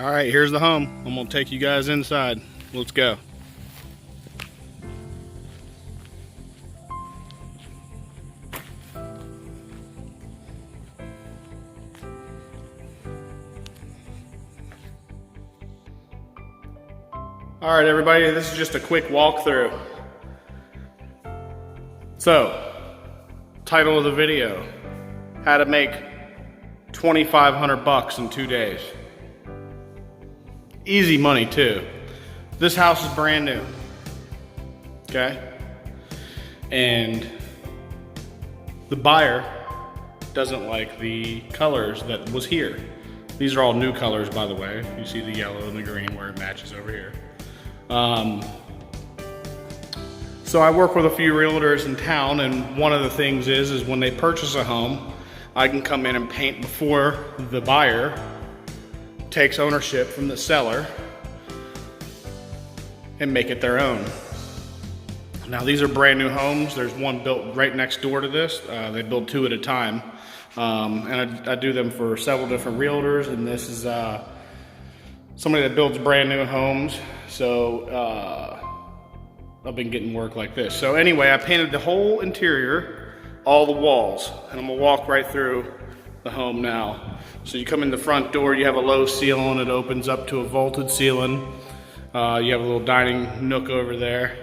All right, here's the home. I'm gonna take you guys inside. Let's go. All right, everybody, this is just a quick walkthrough. So, title of the video, how to make 2,500 bucks in 2 days. Easy money too. This house is brand new, okay? And the buyer doesn't like the colors that was here. These are all new colors, by the way. You see the yellow and the green where it matches over here. So I work with a few realtors in town, and one of the things is when they purchase a home, I can come in and paint before the buyer takes ownership from the seller and make it their own. Now these are brand new homes. There's one built right next door to this. They build 2 at a time. And I do them for several different realtors, and this is somebody that builds brand new homes. So I've been getting work like this. So anyway, I painted the whole interior, all the walls, and I'm gonna walk right through the home now. So you come in the front door, you have a low ceiling, it opens up to a vaulted ceiling. You have a little dining nook over there.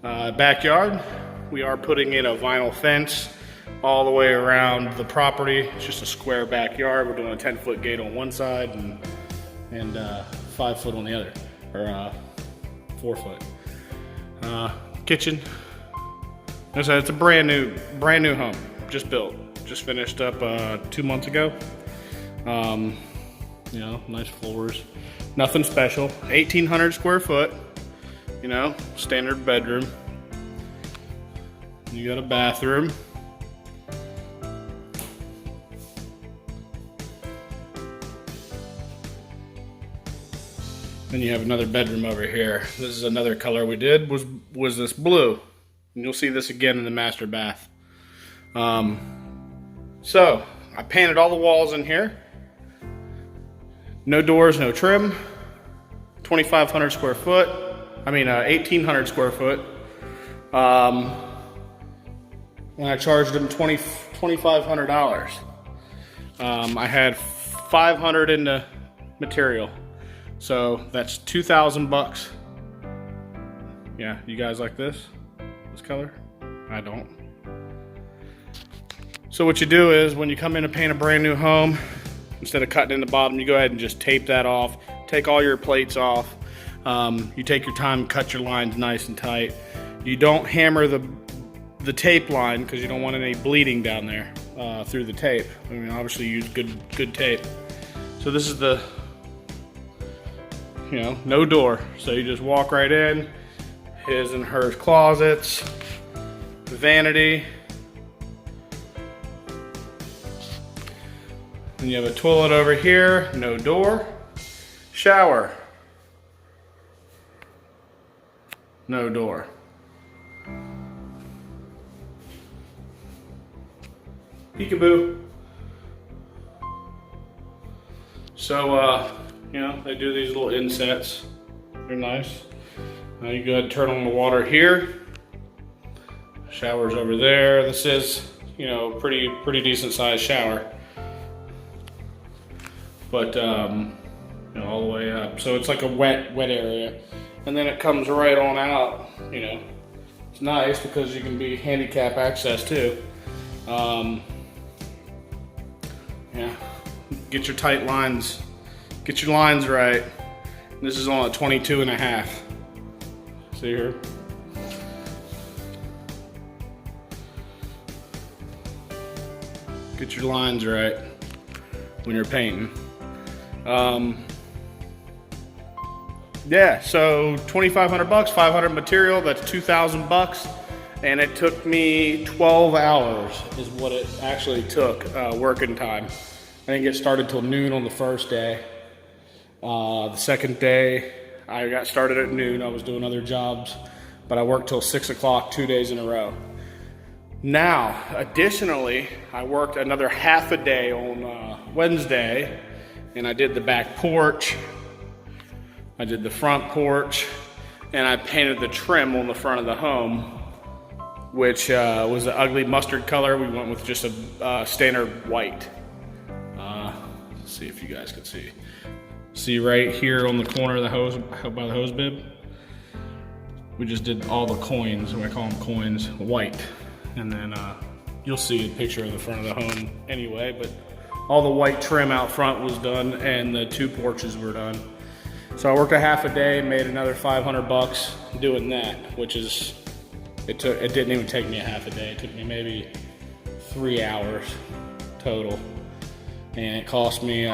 Backyard, we are putting in a vinyl fence all the way around the property. It's just a square backyard. We're doing a 10-foot gate on one side and 5 foot on the other, or 4 foot. Kitchen. Like I said, it's a brand new home, just built, just finished up 2 months ago. You know, nice floors, nothing special. 1,800 square foot. You know, standard bedroom. You got a bathroom. Then you have another bedroom over here. This is another color we did, was this blue. And you'll see this again in the master bath. So, I painted all the walls in here. No doors, no trim. 2,500 square foot. I mean, 1,800 square foot. And I charged them $2,500. I had 500 in the material. So that's 2,000 bucks. Yeah, you guys like this color? I don't. So what you do is when you come in to paint a brand new home, instead of cutting in the bottom, you go ahead and just tape that off. Take all your plates off. You take your time, cut your lines nice and tight. You don't hammer the tape line because you don't want any bleeding down there through the tape. I mean, obviously use good tape. So this is the, you know, no door. So you just walk right in. His and hers closets, vanity. And you have a toilet over here, no door. Shower, no door. Peekaboo. So, you know, they do these little insets. They're nice. Now you go ahead and turn on the water here. Shower's over there. This is, you know, pretty decent sized shower. But, you know, all the way up. So it's like a wet area. And then it comes right on out, you know. It's nice because you can be handicap access too. Yeah, get your tight lines. Get your lines right. This is on a 22.5. See here? Get your lines right when you're painting. Yeah, so 2,500 bucks, 500 material, that's 2,000 bucks. And it took me 12 hours is what it actually took, working time. I didn't get started till noon on the first day. The second day, I got started at noon. I was doing other jobs, but I worked till 6 o'clock 2 days in a row. Now, additionally, I worked another half a day on Wednesday, and I did the back porch. I did the front porch, and I painted the trim on the front of the home, which was an ugly mustard color. We went with just a standard white. Let's see if you guys can see. See right here on the corner of the hose, by the hose bib? We just did all the coins, I call them coins, white. And then you'll see a picture of the front of the home anyway, but all the white trim out front was done and the 2 porches were done. So I worked a half a day and made another 500 bucks doing that, which is, it didn't even take me a half a day. It took me maybe 3 hours total. And it cost me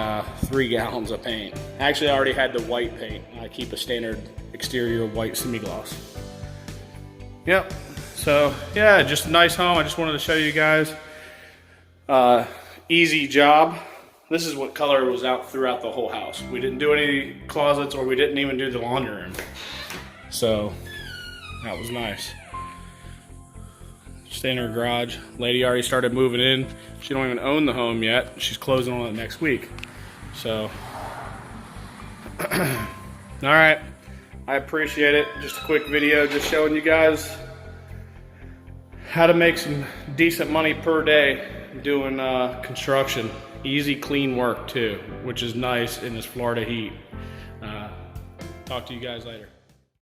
3 gallons of paint. Actually, I already had the white paint. I keep a standard exterior white semi-gloss. Yep, so yeah, just a nice home. I just wanted to show you guys. Easy job. This is what color was out throughout the whole house. We didn't do any closets, or we didn't even do the laundry room. So that was nice. Stay in her garage. Lady already started moving in. She don't even own the home yet. She's closing on it next week. So, all right. I appreciate it. Just a quick video, just showing you guys how to make some decent money per day doing construction. Easy, clean work too, which is nice in this Florida heat. Talk to you guys later.